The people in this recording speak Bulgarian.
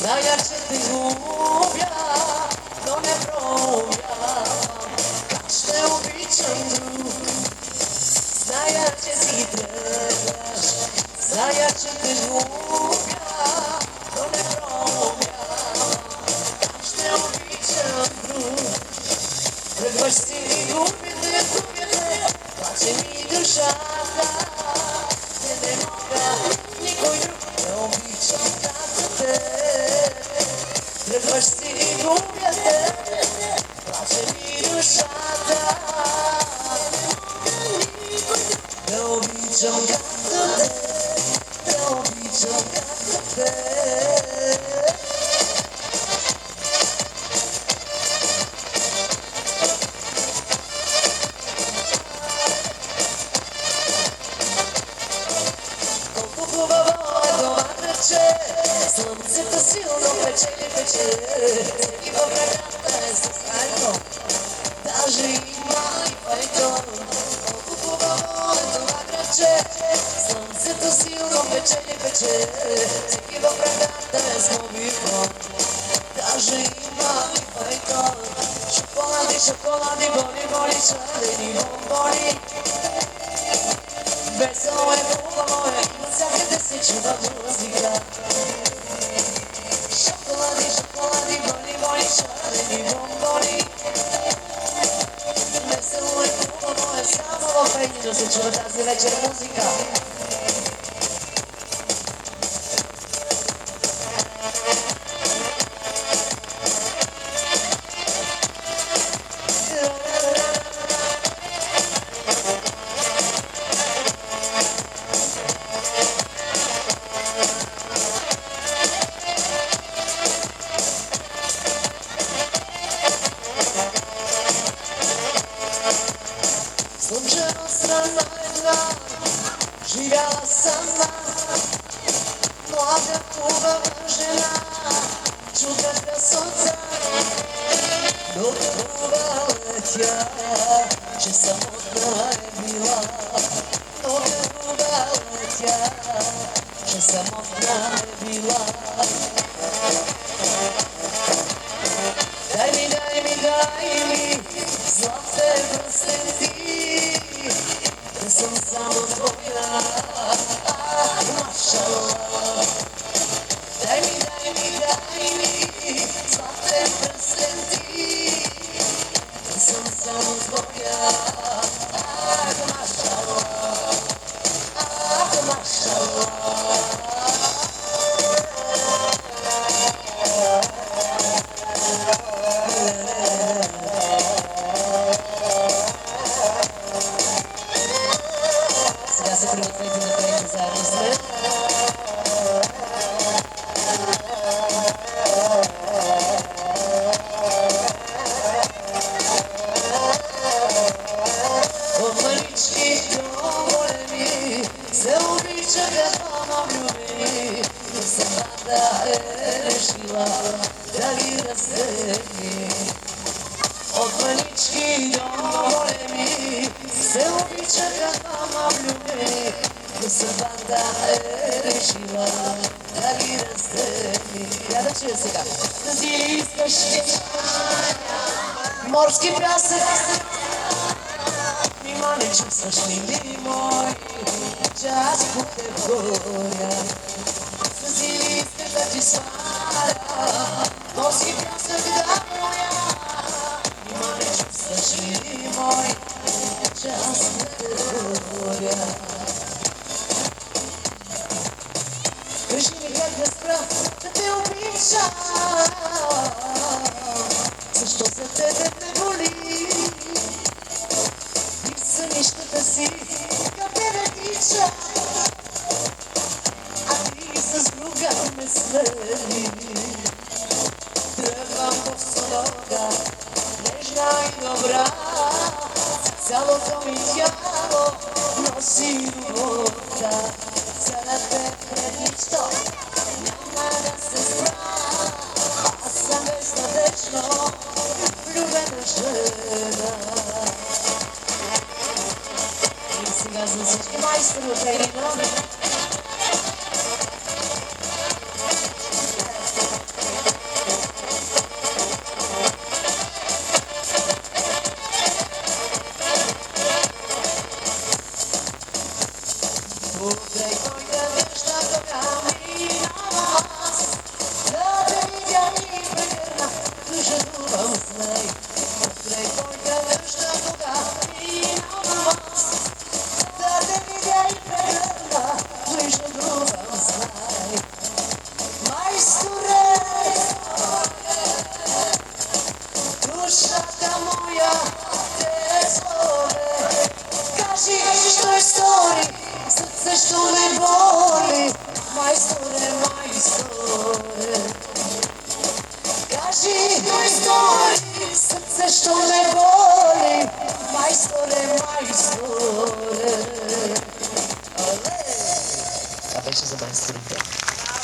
Знаја, че те ljubja, но не пробјам, как ще обичам друг. Знаја, че си тргаш, знаја, че те ljubja, но не пробјам, как ще обичам друг. Тргваш си ми губите, плаче ми душата, не мога никој друг да обичам како те. Тргваш си и губите, плаче ми душата, да обичам како те, да обичам како те. Слънцето силно печели, и във врагата е състрайно, даже има и файтон. Колко хубаво е това градче, слънцето силно печели, и във врагата е с мобифон, даже има и файтон. Шоколади, шоколади, боли, шалени бомбони. Весело е, хубаво е, навсякъде се чува музика. Шоколади, шоколади, боли, шалени бомбони. Весело е, хубаво е, само в Едино се чува тази вечер музика. Слънчева страна една, живяла сама, млада хубава жена, чуда красота, дотрувала тя, че самотна е била, дотрувала тя, че самотна е била. Дай ми, злате пръстен ти, да съм само твоя, машалла. Дай ми, злате пръстен ти, да съм само твоя, машалла, машалла. Сега се пригответе да пеете заедно с мен. От малички до големи се обичаха двама влюбени, но съдбата е решила да ги раздели. От малички до големи се обичаха двама влюбени, но съдбата е решила да ги раздели. Я да чуя сега. Да си искаш морски пясък, нима не чувстваш ли, мили мой, че аз по теб горя. Да си искаш да ти сваля морски пясък да моя, нима не чувстваш ли, мили мой, че аз по теб горя. Кажи ми как да спра да те обичам, защо за тебе ме боли и сънищата си къде да тича, а ти с друга ме свали. Тръгвам в слога, нежна и добра, цялото ми тяло носи любовта. За теб пред нищо няма да се спра, аз съм безнадежно влюбена жена. И сега за всички майстори от Елина. Утре кой да вижда кога минава аз, да те видя и прегърна, дожадувам с най. Утре кой да вижда кога минава аз, да те видя и прегърна, дожадувам с най. Майсторе, душата моя те зове, кажи што е стори, срце што ме боли, майсторе, майсторе. Кажи што е стори, срце што ме боли, майсторе, майсторе.